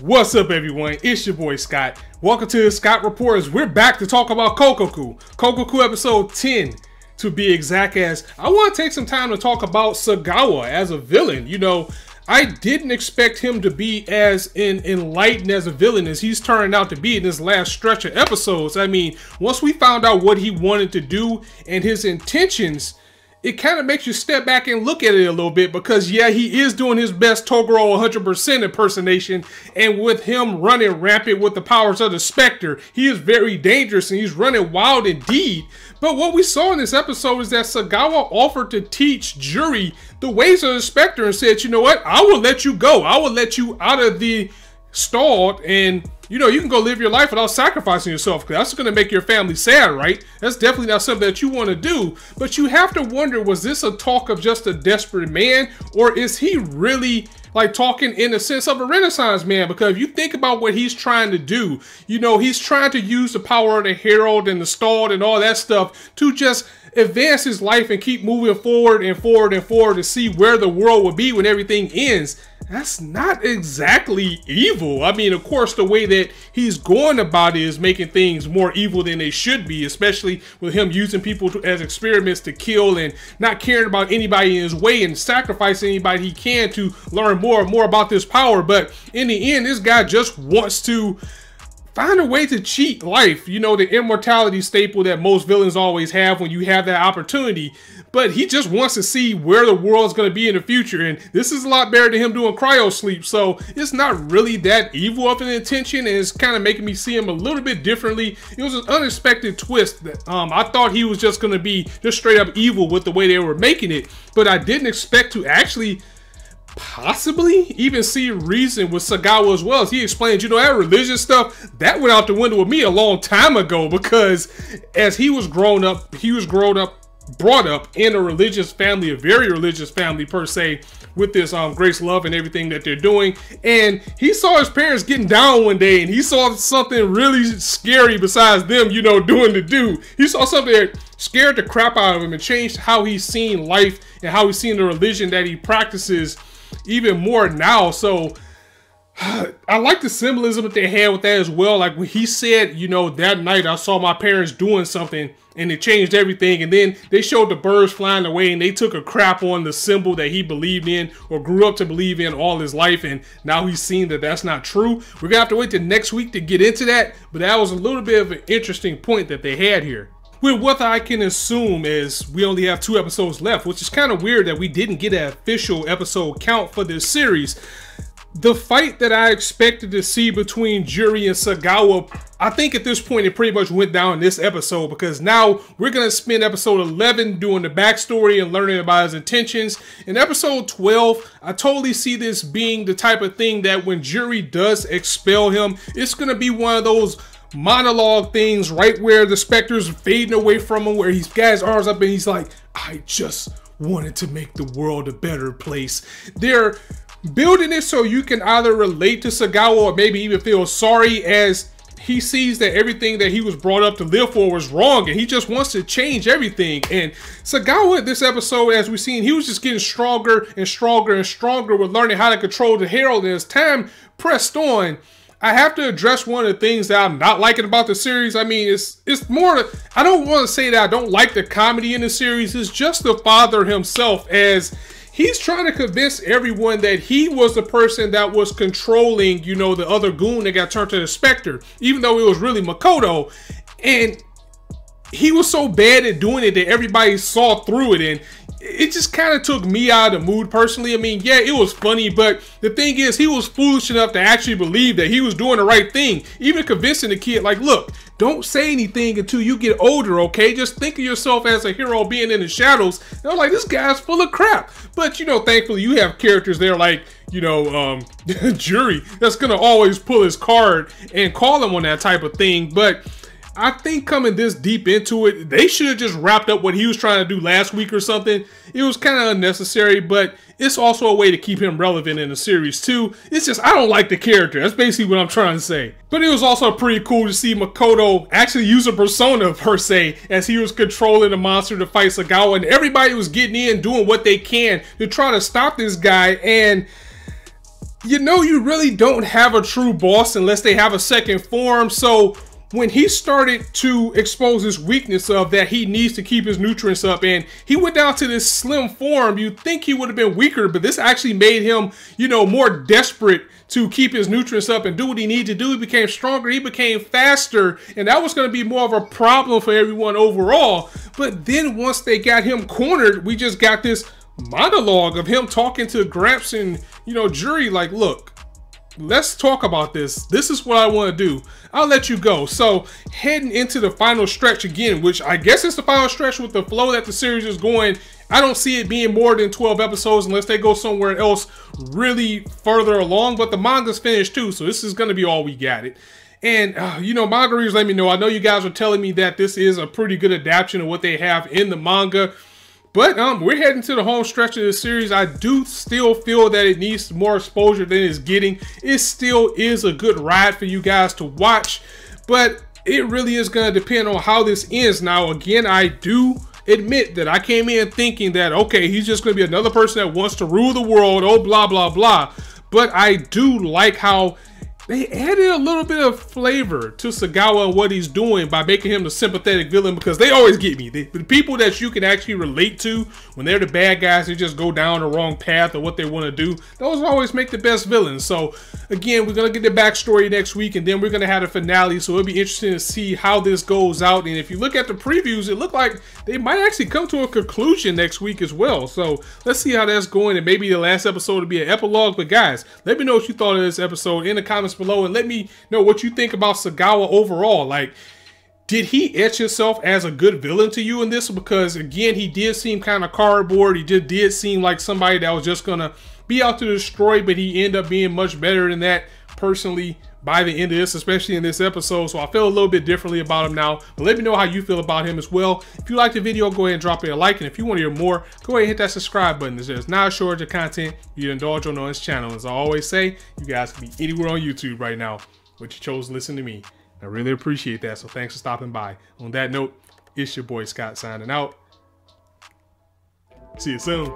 What's up, everyone? It's your boy Scott. Welcome to the Scott Reporters. We're back to talk about Kokkoku. Kokkoku episode 10 to be exact, as I want to take some time to talk about Sagawa as a villain. You know, I didn't expect him to be as enlightened as a villain as he's turned out to be in this last stretch of episodes. I mean, once we found out what he wanted to do and his intentions, it kind of makes you step back and look at it a little bit, because yeah, he is doing his best Toguro 100% impersonation, and with him running rampant with the powers of the Spectre, he is very dangerous and he's running wild indeed. But what we saw in this episode is that Sagawa offered to teach Juri the ways of the Spectre and said, you know what, I will let you go. I will let you out of the stall, and you know, you can go live your life without sacrificing yourself, because that's going to make your family sad, right? That's definitely not something that you want to do. But you have to wonder, was this a talk of just a desperate man, or is he really like talking in the sense of a Renaissance man? Because if you think about what he's trying to do, you know, he's trying to use the power of the herald and the stall and all that stuff to just advance his life and keep moving forward and forward and forward to see where the world will be when everything ends. That's not exactly evil. I mean, of course, the way that he's going about it is making things more evil than they should be, especially with him using people as experiments to kill and not caring about anybody in his way and sacrificing anybody he can to learn more and more about this power. But in the end, this guy just wants to find a way to cheat life, you know, the immortality staple that most villains always have when you have that opportunity. But he just wants to see where the world's going to be in the future, and this is a lot better than him doing cryo sleep, so it's not really that evil of an intention, and it's kind of making me see him a little bit differently. It was an unexpected twist that I thought he was just going to be just straight up evil with the way they were making it, but I didn't expect to actually possibly even see reason with Sagawa as well. As he explained, you know, that religious stuff, that went out the window with me a long time ago, because as he was brought up in a religious family, a very religious family per se, with this grace, love, and everything that they're doing. And he saw his parents getting down one day, and he saw something really scary besides them, you know, doing the do. He saw something that scared the crap out of him and changed how he's seen life and how he's seen the religion that he practices even more now. So I like the symbolism that they had with that as well. Like when he said, you know, that night I saw my parents doing something and it changed everything, and then they showed the birds flying away and they took a crap on the symbol that he believed in or grew up to believe in all his life, and now he's seen that that's not true. We're gonna have to wait till next week to get into that, but that was a little bit of an interesting point that they had here. With what I can assume is we only have 2 episodes left, which is kind of weird that we didn't get an official episode count for this series. The fight that I expected to see between Juri and Sagawa, I think at this point it pretty much went down in this episode, because now we're going to spend episode 11 doing the backstory and learning about his intentions. In episode 12, I totally see this being the type of thing that when Juri does expel him, it's going to be one of those monologue things right where the Spectre's fading away from him, where he's got his arms up and he's like, I just wanted to make the world a better place. They're building it so you can either relate to Sagawa or maybe even feel sorry, as he sees that everything that he was brought up to live for was wrong and he just wants to change everything. And Sagawa this episode, as we've seen, he was just getting stronger and stronger and stronger with learning how to control the herald. And as time pressed on, I have to address one of the things that I'm not liking about the series. I mean, it's more, I don't want to say that I don't like the comedy in the series. It's just the father himself, as he's trying to convince everyone that he was the person that was controlling, you know, the other goon that got turned to the Spectre, even though it was really Makoto. And he was so bad at doing it that everybody saw through it, and it just kind of took me out of the mood personally. I mean, yeah, it was funny, but the thing is, he was foolish enough to actually believe that he was doing the right thing, even convincing the kid, like, look, don't say anything until you get older, okay? Just think of yourself as a hero being in the shadows. And I'm like, this guy's full of crap. But, you know, thankfully you have characters there like, you know, Juri, that's gonna always pull his card and call him on that type of thing. But I think coming this deep into it, they should have just wrapped up what he was trying to do last week or something. It was kind of unnecessary, but it's also a way to keep him relevant in the series too. It's just, I don't like the character. That's basically what I'm trying to say. But it was also pretty cool to see Makoto actually use a persona per se, as he was controlling the monster to fight Sagawa, and everybody was getting in, doing what they can to try to stop this guy. And you know you really don't have a true boss unless they have a second form. So when he started to expose his weakness of that he needs to keep his nutrients up and he went down to this slim form, you'd think he would have been weaker, but this actually made him, you know, more desperate to keep his nutrients up and do what he needed to do. He became stronger, he became faster, and that was going to be more of a problem for everyone overall. But then once they got him cornered, we just got this monologue of him talking to Gramps and, you know, Jury like, look, let's talk about this. This is what I want to do. I'll let you go. So heading into the final stretch again, which I guess is the final stretch with the flow that the series is going. I don't see it being more than 12 episodes unless they go somewhere else really further along, but the manga's finished too, so this is going to be all we got it. And, you know, manga readers, let me know. I know you guys are telling me that this is a pretty good adaptation of what they have in the manga. But we're heading to the home stretch of the series. I do still feel that it needs more exposure than it's getting. It still is a good ride for you guys to watch, but it really is going to depend on how this ends. Now, again, I do admit that I came in thinking that, okay, he's just going to be another person that wants to rule the world, oh, blah, blah, blah. But I do like how they added a little bit of flavor to Sagawa and what he's doing by making him the sympathetic villain, because they always get me. The people that you can actually relate to when they're the bad guys, they just go down the wrong path of what they want to do. Those always make the best villains. So again, we're going to get the backstory next week, and then we're going to have a finale. So it'll be interesting to see how this goes out. And if you look at the previews, it looked like they might actually come to a conclusion next week as well. So let's see how that's going, and maybe the last episode will be an epilogue. But guys, let me know what you thought of this episode in the comments below, and let me know what you think about Sagawa overall. Like, did he etch himself as a good villain to you in this? Because again, he did seem kind of cardboard. He just did seem like somebody that was just gonna be out to destroy, but he ended up being much better than that personally by the end of this, especially in this episode. So I feel a little bit differently about him now, but let me know how you feel about him as well. If you liked the video, go ahead and drop it a like, and if you want to hear more, go ahead and hit that subscribe button. There's not a shortage of content you indulge on this channel. As I always say, you guys can be anywhere on YouTube right now, but you chose to listen to me. I really appreciate that, so thanks for stopping by. On that note, it's your boy Scott signing out. See you soon.